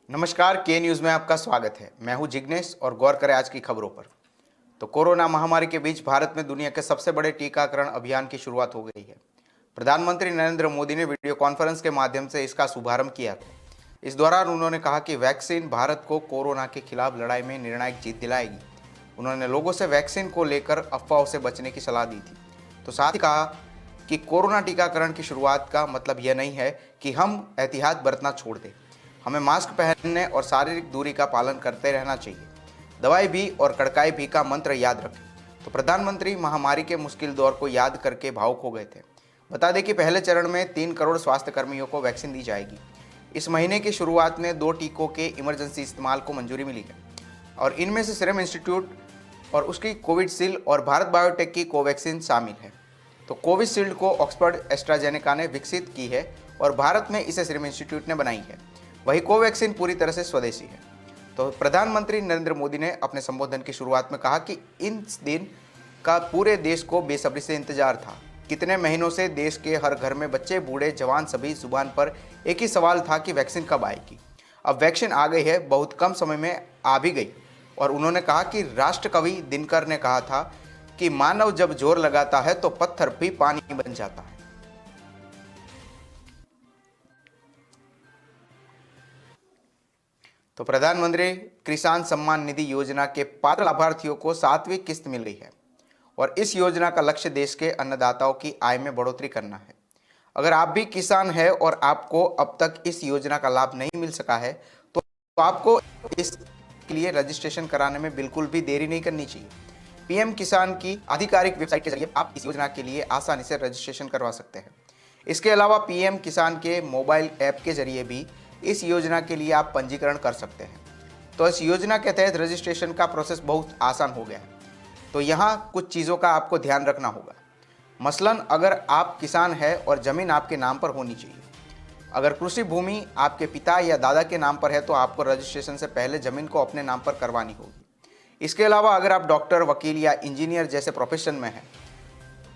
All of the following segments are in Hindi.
नमस्कार, के न्यूज़ में आपका स्वागत है। मैं हूं जिग्नेश और गौर करें आज की खबरों पर। तो कोरोना महामारी के बीच भारत में दुनिया के सबसे बड़े टीकाकरण अभियान की शुरुआत हो गई है। प्रधानमंत्री नरेंद्र मोदी ने वीडियो कॉन्फ्रेंस के माध्यम से इसका शुभारंभ किया था। इस दौरान उन्होंने कहा कि वैक्सीन भारत को कोरोना के खिलाफ लड़ाई में निर्णायक जीत दिलाएगी। उन्होंने लोगों से वैक्सीन को लेकर अफवाहों से बचने की सलाह दी थी। तो साथ ही कहा कि कोरोना टीकाकरण की शुरुआत का मतलब यह नहीं है कि हम एहतियात बरतना छोड़ दें। हमें मास्क पहनने और शारीरिक दूरी का पालन करते रहना चाहिए। दवाई भी और कड़काई भी का मंत्र याद रखें। तो प्रधानमंत्री महामारी के मुश्किल दौर को याद करके भावुक हो गए थे। बता दें कि पहले चरण में 3 करोड़ स्वास्थ्य कर्मियों को वैक्सीन दी जाएगी। इस महीने की शुरुआत में 2 टीकों के इमरजेंसी इस्तेमाल को मंजूरी मिली है और इनमें से सीरम इंस्टीट्यूट और उसकी कोविडशील्ड और भारत बायोटेक की कोवैक्सीन शामिल है। तो कोविशील्ड को ऑक्सफर्ड एस्ट्राजेनेका ने विकसित की है और भारत में इसे सीरम इंस्टीट्यूट ने बनाई है। वही कोवैक्सीन पूरी तरह से स्वदेशी है। तो प्रधानमंत्री नरेंद्र मोदी ने अपने संबोधन की शुरुआत में कहा कि इन दिन का पूरे देश को बेसब्री से इंतजार था। कितने महीनों से देश के हर घर में बच्चे बूढ़े जवान सभी जुबान पर एक ही सवाल था कि वैक्सीन कब आएगी। अब वैक्सीन आ गई है, बहुत कम समय में आ भी गई। और उन्होंने कहा कि राष्ट्र कवि दिनकर ने कहा था कि मानव जब जोर लगाता है तो पत्थर भी पानी बन जाता है। तो प्रधानमंत्री किसान सम्मान निधि योजना के पात्र लाभार्थियों को 7वीं किस्त मिल रही है और इस योजना का लक्ष्य देश के अन्नदाताओं की आय में बढ़ोतरी करना है। अगर आप भी किसान हैं और आपको अब तक इस योजना का लाभ नहीं मिल सका है तो आपको इसके लिए रजिस्ट्रेशन कराने में बिल्कुल भी देरी नहीं करनी चाहिए। पीएम किसान की आधिकारिक वेबसाइट के जरिए आप इस योजना के लिए आसानी से रजिस्ट्रेशन करवा सकते हैं। इसके अलावा पीएम किसान के मोबाइल ऐप के जरिए भी इस योजना के लिए आप पंजीकरण कर सकते हैं। तो इस योजना के तहत रजिस्ट्रेशन का प्रोसेस बहुत आसान हो गया है। तो यहाँ कुछ चीज़ों का आपको ध्यान रखना होगा। मसलन अगर आप किसान हैं और ज़मीन आपके नाम पर होनी चाहिए। अगर कृषि भूमि आपके पिता या दादा के नाम पर है तो आपको रजिस्ट्रेशन से पहले ज़मीन को अपने नाम पर करवानी होगी। इसके अलावा अगर आप डॉक्टर, वकील या इंजीनियर जैसे प्रोफेशन में हैं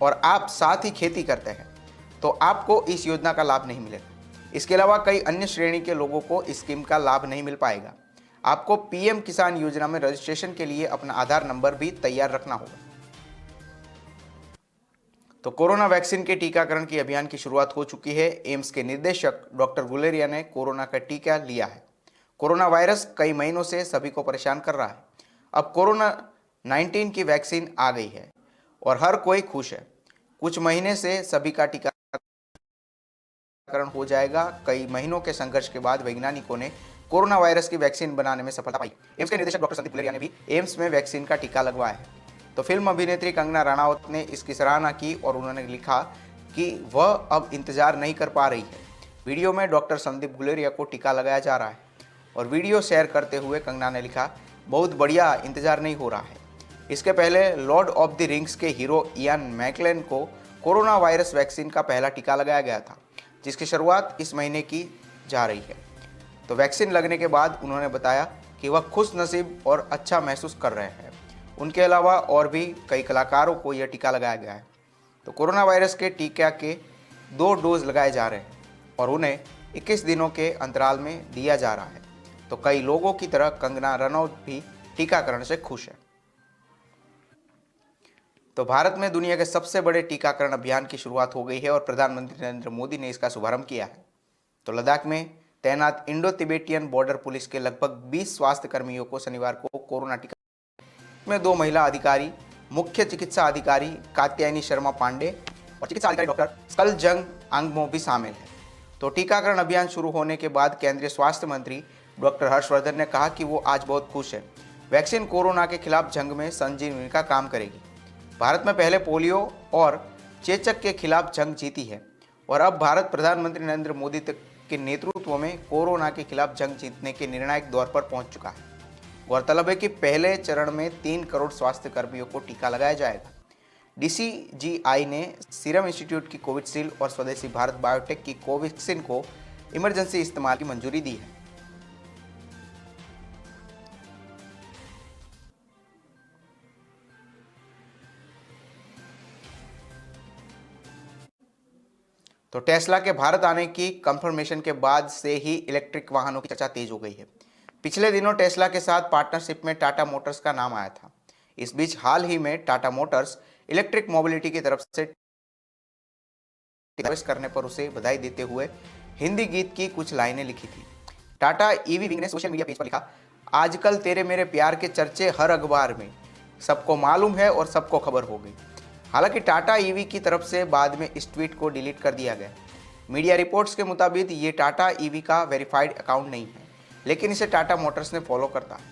और आप साथ ही खेती करते हैं तो आपको इस योजना का लाभ नहीं मिलेगा। इसके अलावा कई अन्य श्रेणी के लोगों को इस स्कीम का लाभ नहीं मिल पाएगा। आपको पीएम किसान योजना में रजिस्ट्रेशन के लिए अपना आधार नंबर भी तैयार रखना होगा। तो कोरोना वैक्सीन के टीकाकरण की अभियान की शुरुआत हो चुकी है। एम्स के निदेशक डॉक्टर गुलेरिया ने कोरोना का टीका लिया है। कोरोना वायरस कई महीनों से सभी को परेशान कर रहा है। अब कोरोना 19 की वैक्सीन आ गई है और हर कोई खुश है। कुछ महीने से सभी का टीकाकरण हो जाएगा। कई महीनों के संघर्ष के बाद वैज्ञानिकों ने कोरोना वायरस की वैक्सीन बनाने में सफलता पाई। एम्स के निदेशक डॉक्टर संदीप गुलेरिया ने भी एम्स में वैक्सीन का टीका लगवाया है। तो फिल्म अभिनेत्री कंगना रनावत ने इसकी सराहना की और उन्होंने लिखा कि वह अब इंतजार नहीं कर पा रही है। वीडियो में डॉक्टर संदीप गुलेरिया को टीका लगाया जा रहा है और वीडियो शेयर करते हुए कंगना ने लिखा, बहुत बढ़िया, इंतजार नहीं हो रहा है। इसके पहले लॉर्ड ऑफ द रिंग्स के हीरो इयान मैकलेन को कोरोना वायरस वैक्सीन का पहला टीका लगाया गया था, जिसकी शुरुआत इस महीने की जा रही है। तो वैक्सीन लगने के बाद उन्होंने बताया कि वह खुश नसीब और अच्छा महसूस कर रहे हैं। उनके अलावा और भी कई कलाकारों को यह टीका लगाया गया है। तो कोरोना वायरस के टीका के 2 डोज लगाए जा रहे हैं और उन्हें 21 दिनों के अंतराल में दिया जा रहा है। तो कई लोगों की तरह कंगना रनौत भी टीकाकरण से खुश है। तो भारत में दुनिया के सबसे बड़े टीकाकरण अभियान की शुरुआत हो गई है और प्रधानमंत्री नरेंद्र मोदी ने इसका शुभारंभ किया है। तो लद्दाख में तैनात इंडो तिबेटियन बॉर्डर पुलिस के लगभग 20 स्वास्थ्य कर्मियों को शनिवार को कोरोना टीका में 2 महिला अधिकारी, मुख्य चिकित्सा अधिकारी कात्यायनी शर्मा पांडे और चिकित्सा अधिकारी डॉक्टर स्कलजंग आंगमो भी शामिल है। तो टीकाकरण अभियान शुरू होने के बाद केंद्रीय स्वास्थ्य मंत्री डॉक्टर हर्षवर्धन ने कहा कि वो आज बहुत खुश है। वैक्सीन कोरोना के खिलाफ जंग में संजीवनी का काम करेगी। भारत में पहले पोलियो और चेचक के खिलाफ जंग जीती है और अब भारत प्रधानमंत्री नरेंद्र मोदी के नेतृत्व में कोरोना के खिलाफ जंग जीतने के निर्णायक दौर पर पहुंच चुका है। गौरतलब है कि पहले चरण में 3 करोड़ स्वास्थ्य कर्मियों को टीका लगाया जाएगा। डीसीजीआई ने सीरम इंस्टीट्यूट की कोविशील्ड और स्वदेशी भारत बायोटेक की कोवैक्सीन को इमरजेंसी इस्तेमाल की मंजूरी दी है। तो टेस्ला के भारत आने की कंफर्मेशन के बाद से ही इलेक्ट्रिक वाहनों की चर्चा तेज हो गई है। पिछले दिनों टेस्ला के साथ पार्टनरशिप में टाटा मोटर्स का नाम आया था। इस बीच हाल ही में टाटा मोटर्स इलेक्ट्रिक मोबिलिटी की तरफ से प्रवेश करने पर उसे बधाई देते हुए हिंदी गीत की कुछ लाइनें लिखी थी। टाटा ईवी विंग ने सोशल मीडिया पेज पर लिखा, आजकल तेरे मेरे प्यार के चर्चे हर अखबार में, सबको मालूम है और सबको खबर हो गई। हालांकि टाटा ईवी की तरफ से बाद में इस ट्वीट को डिलीट कर दिया गया। मीडिया रिपोर्ट्स के मुताबिक ये टाटा ईवी का वेरीफाइड अकाउंट नहीं है, लेकिन इसे टाटा मोटर्स ने फॉलो करता है।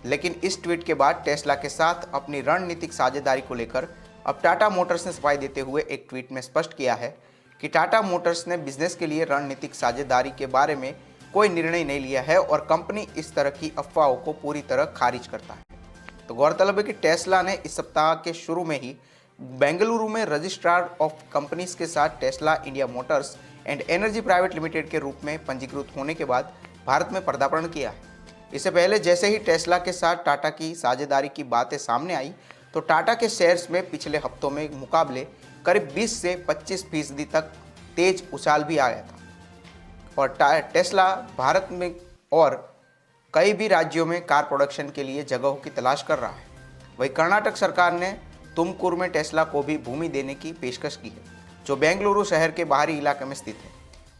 लेकिन इस ट्वीट के बाद टेस्ला के साथ अपनी रणनीतिक साझेदारी को लेकर अब टाटा मोटर्स ने सफाई देते हुए एक ट्वीट में स्पष्ट किया है कि टाटा मोटर्स ने बिजनेस के लिए रणनीतिक साझेदारी के बारे में कोई निर्णय नहीं लिया है और कंपनी इस तरह की अफवाहों को पूरी तरह खारिज करता है। तो गौरतलब है कि टेस्ला ने इस सप्ताह के शुरू में ही बेंगलुरु में रजिस्ट्रार ऑफ कंपनीज के साथ Tesla India Motors and energy private limited के रूप में पंजीकृत होने के बाद भारत में पदार्पण किया है। इससे पहले जैसे ही टेस्ला के साथ टाटा की साझेदारी की बातें सामने आई तो टाटा के शेयर्स में पिछले हफ्तों में मुकाबले करीब 20 से 25% तक तेज उछाल भी आया था। और टेस्ला भारत में और कई भी राज्यों में कार प्रोडक्शन के लिए जगहों की तलाश कर रहा है। वहीं कर्नाटक सरकार ने तुमकुर में टेस्ला को भी भूमि देने की पेशकश की है, जो बेंगलुरु शहर के बाहरी इलाके में स्थित है,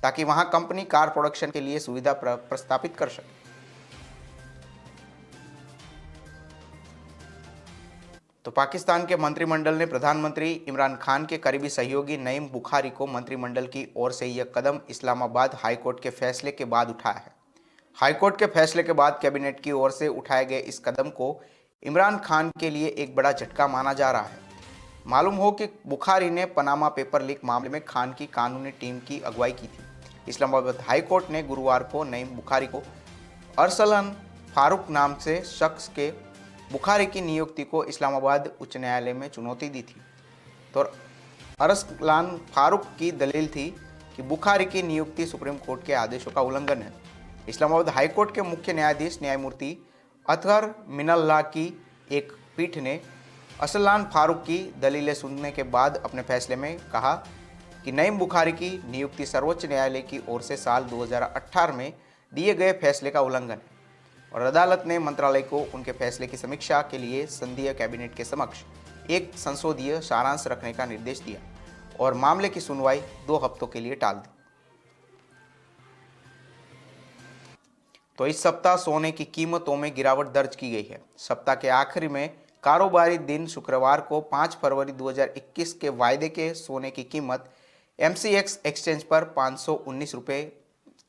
ताकि वहां कंपनी कार प्रोडक्शन के लिए सुविधा प्रस्तापित कर सके। तो पाकिस्तान के मंत्रिमंडल ने प्रधानमंत्री इमरान खान के करीबी सहयोगी नईम बुखारी को मंत्रिमंडल की ओर से यह कदम इस्लामाबाद हाईकोर्ट के फैसले के बाद उठाया है। हाईकोर्ट के फैसले के बाद कैबिनेट की ओर से उठाए गए इस कदम को इमरान खान के लिए एक बड़ा झटका माना जा रहा है। मालूम हो कि बुखारी ने पनामा पेपर लीक मामले में खान की कानूनी टीम की अगुवाई की थी। इस्लामाबाद हाईकोर्ट ने गुरुवार को नईम बुखारी को अरसलान फारूक नाम से शख्स के बुखारी की नियुक्ति को इस्लामाबाद उच्च न्यायालय में चुनौती दी थी। तो अरसलान फारूक की दलील थी कि बुखारी की नियुक्ति सुप्रीम कोर्ट के आदेशों का उल्लंघन है। इस्लामाबाद हाईकोर्ट के मुख्य न्यायाधीश न्यायमूर्ति अतहर मिनल्ला की एक पीठ ने अरसलान फारूक की दलीलें सुनने के बाद अपने फैसले में कहा कि नईम बुखारी की नियुक्ति सर्वोच्च न्यायालय की ओर से साल 2018 में दिए गए फैसले का उल्लंघन है और अदालत ने मंत्रालय को उनके फैसले की समीक्षा के लिए संघीय कैबिनेट के समक्ष एक संशोधित सारांश रखने का निर्देश दिया और मामले की सुनवाई 2 हफ्तों के लिए टाल दी। तो इस सप्ताह सोने की कीमतों में गिरावट दर्ज की गई है। सप्ताह के आखिर में कारोबारी दिन शुक्रवार को 5 फरवरी 2021 के वायदे के सोने की कीमत MCX एक्सचेंज पर 519 रुपये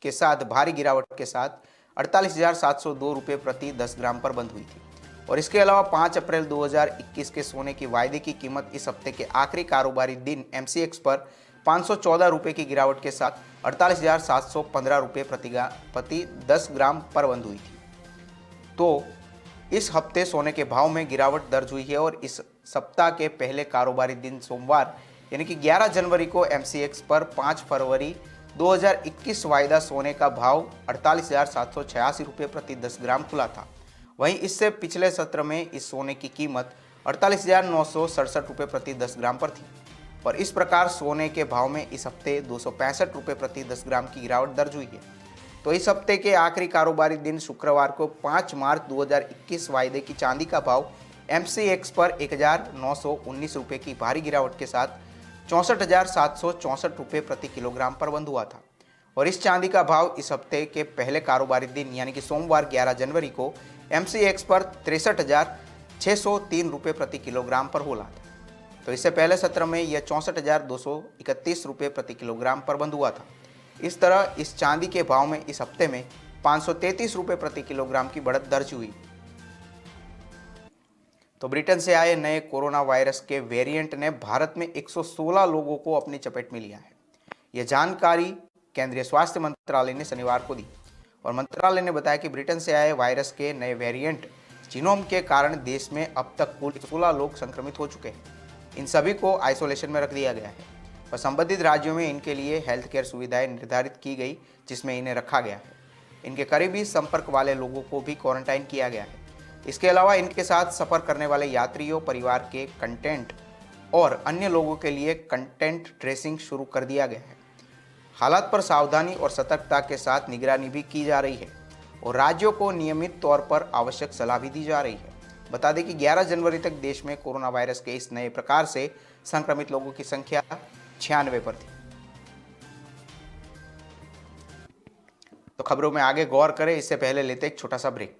के साथ भारी गिरावट के साथ 48,702 रुपये प्रति 10 ग्राम पर बंद हुई थी। और इसके अलावा 5 अप्रैल 2021 के सोने की वायदे की कीमत इस हफ्ते के आखिरी कारोबारी दिन MCX पर 514 रुपये की गिरावट के साथ 48,715 रुपये प्रति 10 ग्राम पर बंद हुई थी। तो इस हफ्ते सोने के भाव में गिरावट दर्ज हुई है और इस सप्ताह के पहले कारोबारी दिन सोमवार यानी कि 11 जनवरी को MCX पर 5 फरवरी 2021 वायदा सोने का भाव 48,786 रुपये प्रति 10 ग्राम खुला था। वहीं इससे पिछले सत्र में इस सोने की कीमत 48,967 रुपये प्रति 10 ग्राम पर थी और इस प्रकार सोने के भाव में इस हफ्ते 265 रुपये प्रति 10 ग्राम की गिरावट दर्ज हुई है। तो इस हफ्ते के आखिरी कारोबारी दिन शुक्रवार को 5 मार्च 2021 वायदे की चांदी का भाव MCX पर 1,919 रुपये की भारी गिरावट के साथ 64,764 रुपये प्रति किलोग्राम पर बंद हुआ था और इस चांदी का भाव इस हफ्ते के पहले कारोबारी दिन यानी कि सोमवार 11 जनवरी को MCX पर 63,603 रुपये प्रति किलोग्राम पर होला था। तो इससे पहले सत्र में यह 64,231 रुपये प्रति किलोग्राम पर बंद हुआ था। इस तरह इस चांदी के भाव में इस हफ्ते में 533 रुपये प्रति किलोग्राम की बढ़त दर्ज हुई। तो ब्रिटेन से आए नए कोरोना वायरस के वेरिएंट ने भारत में 116 लोगों को अपनी चपेट में लिया है। यह जानकारी केंद्रीय स्वास्थ्य मंत्रालय ने शनिवार को दी और मंत्रालय ने बताया कि ब्रिटेन से आए वायरस के नए वेरिएंट जीनोम के कारण देश में अब तक कुल 16 लोग संक्रमित हो चुके हैं। इन सभी को आइसोलेशन में रख दिया गया है और संबंधित राज्यों में इनके लिए हेल्थ केयर सुविधाएं निर्धारित की गई जिसमें इन्हें रखा गया है। इनके करीबी संपर्क वाले लोगों को भी क्वारंटाइन किया गया है। इसके अलावा इनके साथ सफर करने वाले यात्रियों, परिवार के कंटेंट और अन्य लोगों के लिए कंटेंट ट्रेसिंग शुरू कर दिया गया है। हालात पर सावधानी और सतर्कता के साथ निगरानी भी की जा रही है और राज्यों को नियमित तौर पर आवश्यक सलाह भी दी जा रही है। बता दें कि 11 जनवरी तक देश में कोरोना वायरस के इस नए प्रकार से संक्रमित लोगों की संख्या 96 पर थी। तो खबरों में आगे गौर करें, इससे पहले लेते एक छोटा सा break.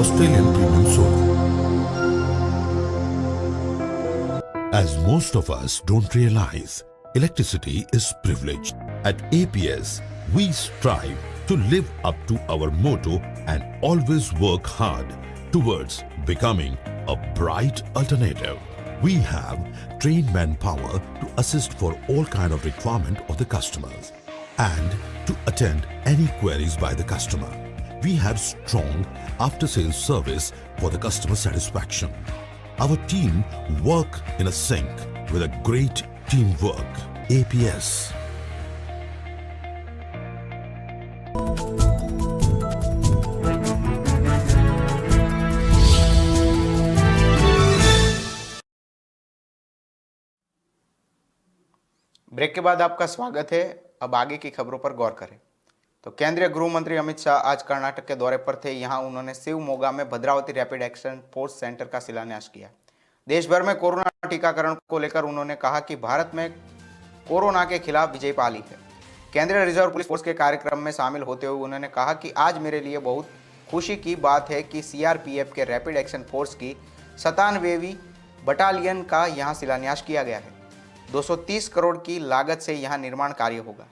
Australian Premium Soap. As most of us don't realize, electricity is privilege. At APS, we strive to live up to our motto and always work hard towards becoming a bright alternative. We have trained manpower to assist for all kind of requirement of the customers and to attend any queries by the customer. We have strong after-sales service for the customer satisfaction. Our team work in a sync with a great teamwork. APS. Break के बाद आपका स्वागत है। अब आगे की खबरों पर गौर करें। तो केंद्रीय गृह मंत्री अमित शाह आज कर्नाटक के दौरे पर थे। यहां उन्होंने शिवमोगा में Bhadravati rapid action force centre का शिलान्यास किया। देश भर में कोरोना टीकाकरण को लेकर उन्होंने कहा कि भारत में कोरोना के खिलाफ विजय पा ली है। केंद्रीय रिजर्व पुलिस फोर्स के कार्यक्रम में शामिल होते हुए उन्होंने कहा कि आज मेरे लिए बहुत खुशी की बात है कि सीआरपीएफ के रैपिड एक्शन फोर्स की 97वीं बटालियन का यहाँ शिलान्यास किया गया है। 230 करोड़ की लागत से यहाँ निर्माण कार्य होगा।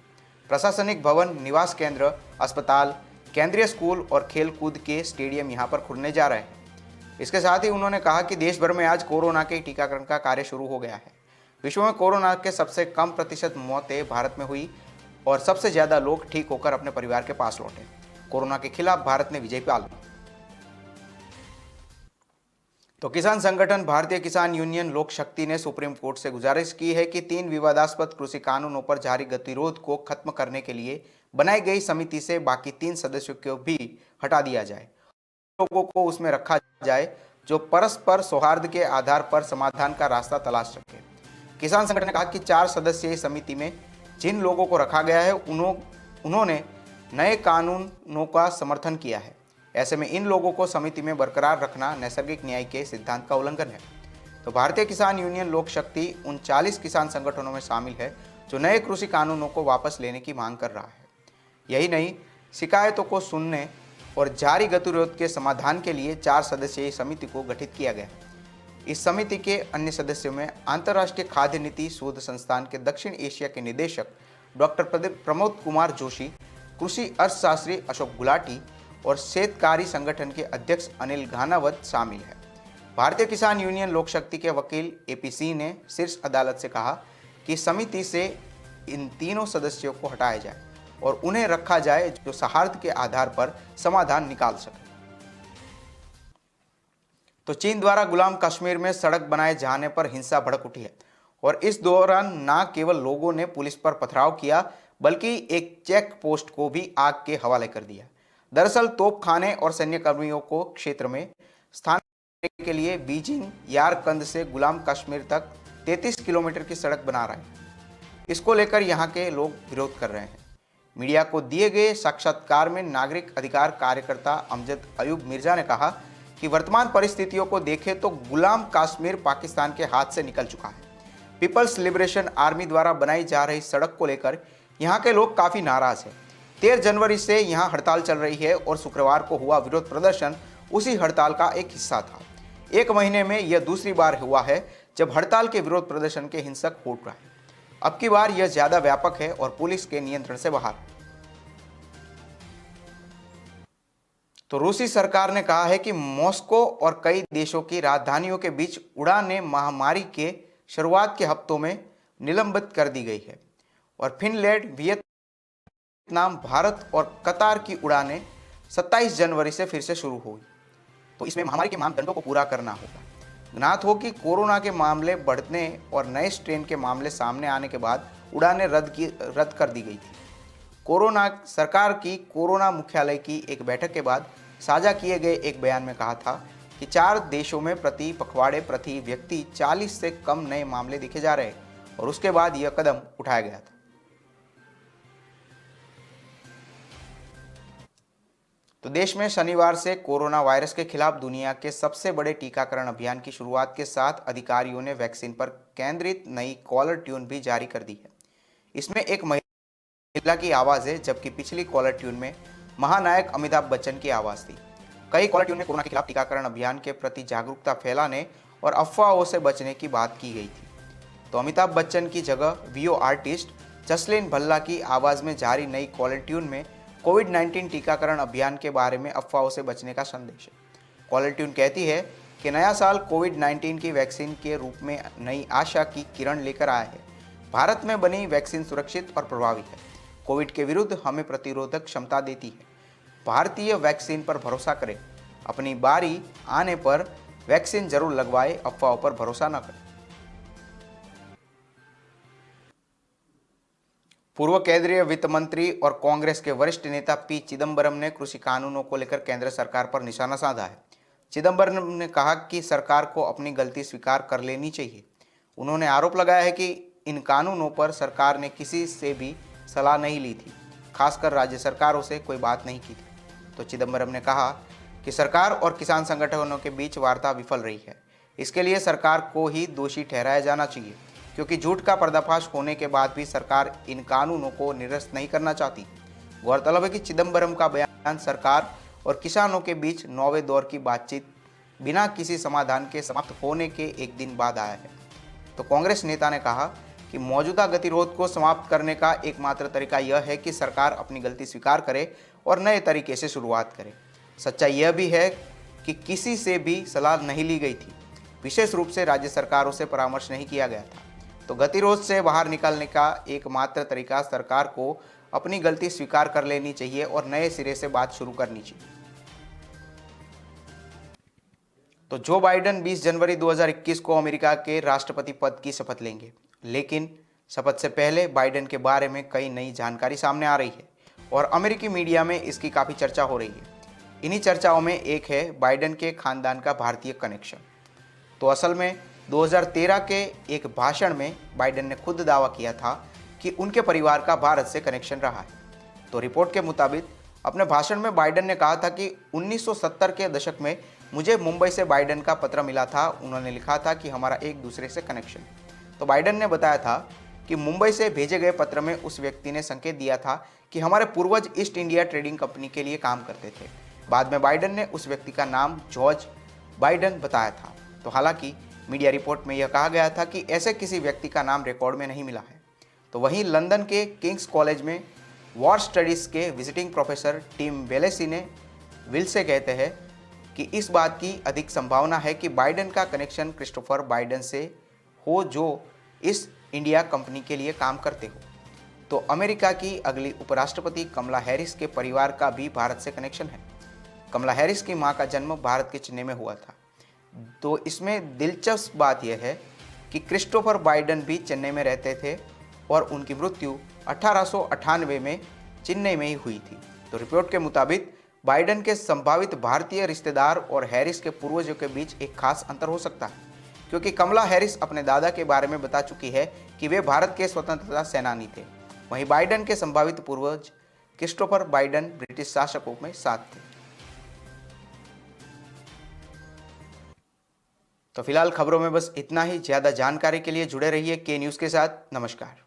प्रशासनिक भवन, निवास केंद्र, अस्पताल, केंद्रीय स्कूल और खेल कूद के स्टेडियम यहाँ पर खुलने जा रहे हैं। इसके साथ ही उन्होंने कहा कि देश भर में आज कोरोना के टीकाकरण का कार्य शुरू हो गया है। विश्व में कोरोना के सबसे कम प्रतिशत मौतें भारत में हुई और सबसे ज़्यादा लोग ठीक होकर अपने परिवार के पास लौटे। कोरोना के खिलाफ भारत ने विजय पा ली। तो किसान संगठन भारतीय किसान यूनियन लोक शक्ति ने सुप्रीम कोर्ट से गुजारिश की है कि 3 विवादास्पद कृषि कानूनों पर जारी गतिरोध को खत्म करने के लिए बनाई गई समिति से बाकी 3 सदस्यों को भी हटा दिया जाए। लोगों को उसमें रखा जाए जो परस्पर सौहार्द के आधार पर समाधान का रास्ता तलाश सके। किसान संगठन ने कहा कि 4 सदस्यीय समिति में जिन लोगों को रखा गया है उन्होंने नए कानूनों का समर्थन किया है। ऐसे में इन लोगों को समिति में बरकरार रखना नैसर्गिक न्याय के सिद्धांत का उल्लंघन है। तो भारतीय किसान यूनियन लोक शक्ति उन 40 किसान संगठनों में शामिल है जो नए कृषि कानूनों को वापस लेने की मांग कर रहा है। यही नहीं, शिकायतों को सुनने और जारी गतिरोध के समाधान के लिए 4 सदस्यीय समिति को गठित किया गया है। इस समिति के अन्य सदस्यों में अंतर्राष्ट्रीय खाद्य नीति शोध संस्थान के दक्षिण एशिया के निदेशक डॉक्टर प्रमोद कुमार जोशी, कृषि अर्थशास्त्री अशोक गुलाटी और शेतकारी संगठन के अध्यक्ष अनिल घानावत शामिल है। भारतीय किसान यूनियन लोक शक्ति के वकील एपी सिंह ने शीर्ष अदालत से कहा कि समिति से इन तीनों सदस्यों को हटाया जाए और उन्हें रखा जाए जो सौहार्द के आधार पर समाधान निकाल सके। तो चीन द्वारा गुलाम कश्मीर में सड़क बनाए जाने पर हिंसा भड़क उठी है और इस दौरान न केवल लोगों ने पुलिस पर पथराव किया बल्कि एक चेक पोस्ट को भी आग के हवाले कर दिया। दरअसल तोपखाने और सैन्य कर्मियों को क्षेत्र में स्थान देने के लिए बीजिंग यारकंद से गुलाम कश्मीर तक 33 किलोमीटर की सड़क बना रहा है। इसको लेकर यहाँ के लोग विरोध कर रहे हैं। मीडिया को दिए गए साक्षात्कार में नागरिक अधिकार कार्यकर्ता अमजद अयूब मिर्जा ने कहा कि वर्तमान परिस्थितियों को देखें तो गुलाम कश्मीर पाकिस्तान के हाथ से निकल चुका है। पीपल्स लिबरेशन आर्मी द्वारा बनाई जा रही सड़क को लेकर यहाँ के लोग काफ़ी नाराज हैं। 13 जनवरी से यहाँ हड़ताल चल रही है और शुक्रवार को हुआ विरोध प्रदर्शन उसी हड़ताल का एक हिस्सा था। 1 महीने में यह दूसरी बार हुआ है जब हड़ताल के विरोध प्रदर्शन के हिंसक हो रहा है। अब की बार यह ज्यादा व्यापक है और पुलिस के नियंत्रण से बाहर है। तो रूसी सरकार ने कहा है कि मॉस्को और कई देशों की राजधानियों के बीच उड़ानें महामारी के शुरुआत के हफ्तों में निलंबित कर दी गई है और फिनलैंड, वियतनाम, भारत और कतार की उड़ानें 27 जनवरी से फिर से शुरू हुई। तो इसमें महामारी के मानदंडों को पूरा करना होगा। ज्ञात हो कि कोरोना के मामले बढ़ने और नए स्ट्रेन के मामले सामने आने के बाद उड़ानें रद्द कर दी गई थी। सरकार की कोरोना मुख्यालय की एक बैठक के बाद साझा किए गए एक बयान में कहा था कि 4 देशों में प्रति पखवाड़े प्रति व्यक्ति 40 से कम नए मामले देखे जा रहे और उसके बाद यह कदम उठाया गया था। तो देश में शनिवार से कोरोना वायरस के खिलाफ दुनिया के सबसे बड़े टीकाकरण अभियान की शुरुआत के साथ अधिकारियों ने वैक्सीन पर केंद्रित नई कॉलर ट्यून भी जारी कर दी है। इसमें एक महिला की आवाज है, जबकि पिछली कॉलर ट्यून में महानायक अमिताभ बच्चन की आवाज थी। कई कॉलर ट्यून में कोरोना के खिलाफ टीकाकरण अभियान के प्रति जागरूकता फैलाने और अफवाहों से बचने की बात की गई थी। तो अमिताभ बच्चन की जगह वीओ आर्टिस्ट जसलीन भल्ला की आवाज में जारी नई कॉलर ट्यून में कोविड-19 टीकाकरण अभियान के बारे में अफवाहों से बचने का संदेश है। कॉलर ट्यून कहती है कि नया साल कोविड-19 की वैक्सीन के रूप में नई आशा की किरण लेकर आया है। भारत में बनी वैक्सीन सुरक्षित और प्रभावी है। कोविड के विरुद्ध हमें प्रतिरोधक क्षमता देती है। भारतीय वैक्सीन पर भरोसा करें। अपनी बारी आने पर वैक्सीन जरूर लगवाएं, अफवाहों पर भरोसा न करें। पूर्व केंद्रीय वित्त मंत्री और कांग्रेस के वरिष्ठ नेता पी चिदंबरम ने कृषि कानूनों को लेकर केंद्र सरकार पर निशाना साधा है। चिदंबरम ने कहा कि सरकार को अपनी गलती स्वीकार कर लेनी चाहिए। उन्होंने आरोप लगाया है कि इन कानूनों पर सरकार ने किसी से भी सलाह नहीं ली थी, खासकर राज्य सरकारों से कोई बात नहीं की थी। तो चिदंबरम ने कहा कि सरकार और किसान संगठनों के बीच वार्ता विफल रही है। इसके लिए सरकार को ही दोषी ठहराया जाना चाहिए, क्योंकि झूठ का पर्दाफाश होने के बाद भी सरकार इन कानूनों को निरस्त नहीं करना चाहती। गौरतलब है कि चिदंबरम का बयान सरकार और किसानों के बीच 9वें दौर की बातचीत बिना किसी समाधान के समाप्त होने के एक दिन बाद आया है। तो कांग्रेस नेता ने कहा कि मौजूदा गतिरोध को समाप्त करने का एकमात्र तरीका यह है कि सरकार अपनी गलती स्वीकार करे और नए तरीके से शुरुआत करे। सच्चाई यह भी है कि किसी से भी सलाह नहीं ली गई थी, विशेष रूप से राज्य सरकारों से परामर्श नहीं किया गया था। तो गतिरोध से बाहर निकलने का एकमात्र तरीका सरकार को अपनी गलती स्वीकार कर लेनी चाहिए और नए सिरे से बात शुरू करनी चाहिए। तो जो बाइडेन 20 जनवरी 2021 को अमेरिका के राष्ट्रपति पद की शपथ लेंगे, लेकिन शपथ से पहले बाइडेन के बारे में कई नई जानकारी सामने आ रही है और अमेरिकी मीडिया में इसकी काफ़ी चर्चा हो रही है। इन्हीं चर्चाओं में एक है बाइडेन के खानदान का भारतीय कनेक्शन। तो असल में 2013 के एक भाषण में बाइडेन ने खुद दावा किया था कि उनके परिवार का भारत से कनेक्शन रहा है। तो रिपोर्ट के मुताबिक अपने भाषण में बाइडेन ने कहा था कि 1970 के दशक में मुझे मुंबई से बाइडेन का पत्र मिला था। उन्होंने लिखा था कि हमारा एक दूसरे से कनेक्शन। तो बाइडेन ने बताया था कि मुंबई से भेजे गए पत्र में उस व्यक्ति ने संकेत दिया था कि हमारे पूर्वज ईस्ट इंडिया ट्रेडिंग कंपनी के लिए काम करते थे। बाद में बाइडेन ने उस व्यक्ति का नाम जॉर्ज बाइडेन बताया था। तो हालांकि मीडिया रिपोर्ट में यह कहा गया था कि ऐसे किसी व्यक्ति का नाम रिकॉर्ड में नहीं मिला है। तो वहीं लंदन के किंग्स कॉलेज में वॉर स्टडीज़ के विजिटिंग प्रोफेसर टिम वेलेसी ने विल्से कहते हैं कि इस बात की अधिक संभावना है कि बाइडेन का कनेक्शन क्रिस्टोफर बाइडेन से हो, जो इस इंडिया कंपनी के लिए काम करते हो। तो अमेरिका की अगली उपराष्ट्रपति कमला हैरिस के परिवार का भी भारत से कनेक्शन है। कमला हैरिस की मां का जन्म भारत के चेन्नई में हुआ था। तो इसमें दिलचस्प बात यह है कि क्रिस्टोफर बाइडेन भी चेन्नई में रहते थे और उनकी मृत्यु 1898 में चेन्नई में ही हुई थी। तो रिपोर्ट के मुताबिक बाइडेन के संभावित भारतीय रिश्तेदार और हैरिस के पूर्वजों के बीच एक खास अंतर हो सकता है, क्योंकि कमला हैरिस अपने दादा के बारे में बता चुकी है कि वे भारत के स्वतंत्रता सेनानी थे। वहीं बाइडेन के संभावित पूर्वज क्रिस्टोफर बाइडेन ब्रिटिश शासकों में साथ थे। तो फिलहाल खबरों में बस इतना ही। ज़्यादा जानकारी के लिए जुड़े रहिए के न्यूज़ के साथ। नमस्कार।